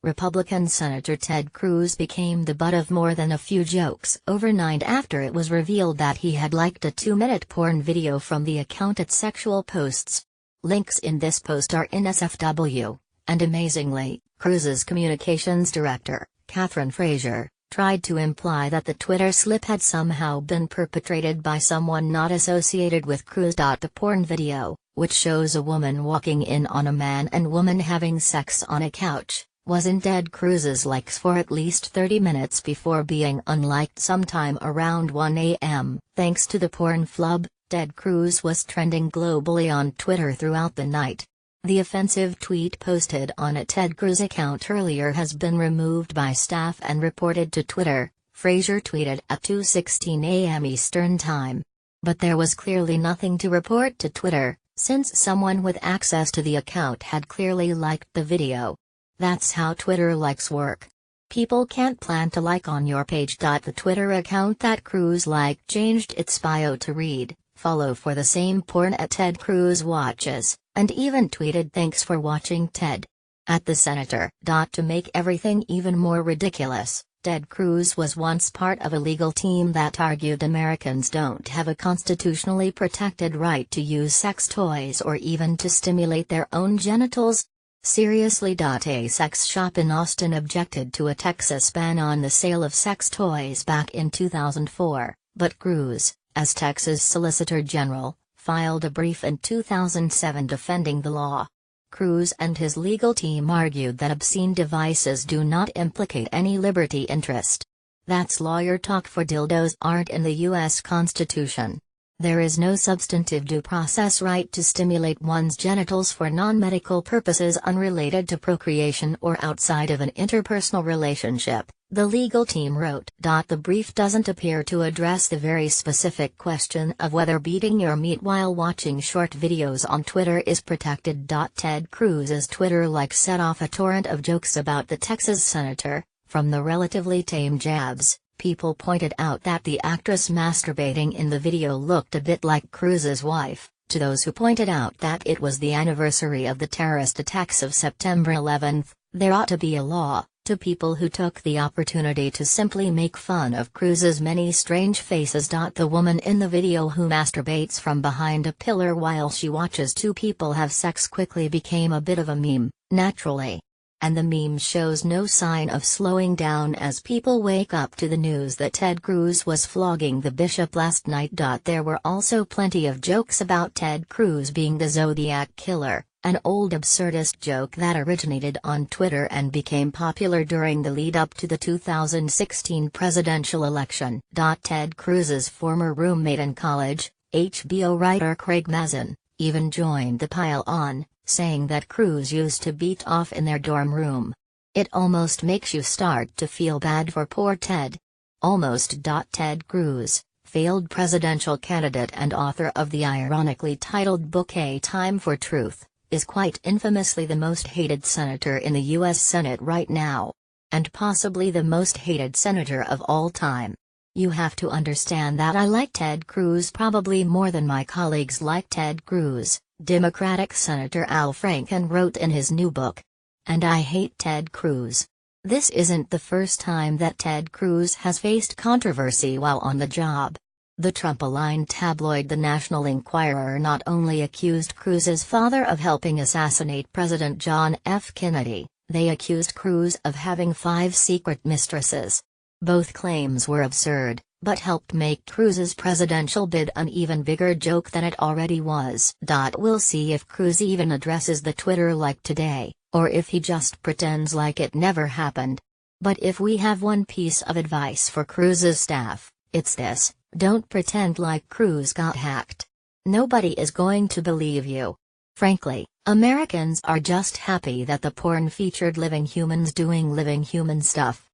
Republican Senator Ted Cruz became the butt of more than a few jokes overnight after it was revealed that he had liked a 2-minute porn video from the account at Sexual Posts. Links in this post are in SFW, and amazingly, Cruz's communications director, Catherine Frazier, tried to imply that the Twitter slip had somehow been perpetrated by someone not associated with Cruz. The porn video, which shows a woman walking in on a man and woman having sex on a couch, was in Ted Cruz's likes for at least 30 minutes before being unliked sometime around 1 a.m. Thanks to the porn flub, Ted Cruz was trending globally on Twitter throughout the night. The offensive tweet posted on a Ted Cruz account earlier has been removed by staff and reported to Twitter, Frazier tweeted at 2:16 a.m. Eastern Time. But there was clearly nothing to report to Twitter, since someone with access to the account had clearly liked the video. That's how Twitter likes work. People can't plant a like on your page. The Twitter account that Cruz liked changed its bio to read, "Follow for the same porn at Ted Cruz watches," and even tweeted "Thanks for watching Ted." At the senator. To make everything even more ridiculous, Ted Cruz was once part of a legal team that argued Americans don't have a constitutionally protected right to use sex toys or even to stimulate their own genitals. Seriously. A sex shop in Austin objected to a Texas ban on the sale of sex toys back in 2004, but Cruz, as Texas Solicitor General, filed a brief in 2007 defending the law. Cruz and his legal team argued that obscene devices do not implicate any liberty interest. That's lawyer talk, for dildos aren't in the U.S. Constitution. There is no substantive due process right to stimulate one's genitals for non-medical purposes unrelated to procreation or outside of an interpersonal relationship, the legal team wrote. The brief doesn't appear to address the very specific question of whether beating your meat while watching short videos on Twitter is protected. Ted Cruz's Twitter like set off a torrent of jokes about the Texas senator, from the relatively tame jabs. People pointed out that the actress masturbating in the video looked a bit like Cruz's wife, to those who pointed out that it was the anniversary of the terrorist attacks of September 11, there ought to be a law, to people who took the opportunity to simply make fun of Cruz's many strange faces. The woman in the video who masturbates from behind a pillar while she watches two people have sex quickly became a bit of a meme, naturally. And the meme shows no sign of slowing down as people wake up to the news that Ted Cruz was flogging the bishop last night. There were also plenty of jokes about Ted Cruz being the Zodiac Killer, an old absurdist joke that originated on Twitter and became popular during the lead-up to the 2016 presidential election. Ted Cruz's former roommate in college, HBO writer Craig Mazin, even joined the pile-on, saying that Cruz used to beat off in their dorm room. It almost makes you start to feel bad for poor Ted. Almost. Ted Cruz, failed presidential candidate and author of the ironically titled book A Time for Truth, is quite infamously the most hated senator in the U.S. Senate right now. And possibly the most hated senator of all time. You have to understand that I like Ted Cruz probably more than my colleagues like Ted Cruz, Democratic Senator Al Franken wrote in his new book. And I hate Ted Cruz. This isn't the first time that Ted Cruz has faced controversy while on the job. The Trump-aligned tabloid The National Enquirer not only accused Cruz's father of helping assassinate President John F. Kennedy, they accused Cruz of having 5 secret mistresses. Both claims were absurd, but helped make Cruz's presidential bid an even bigger joke than it already was. We'll see if Cruz even addresses the Twitter like today, or if he just pretends like it never happened. But if we have one piece of advice for Cruz's staff, it's this: don't pretend like Cruz got hacked. Nobody is going to believe you. Frankly, Americans are just happy that the porn featured living humans doing living human stuff.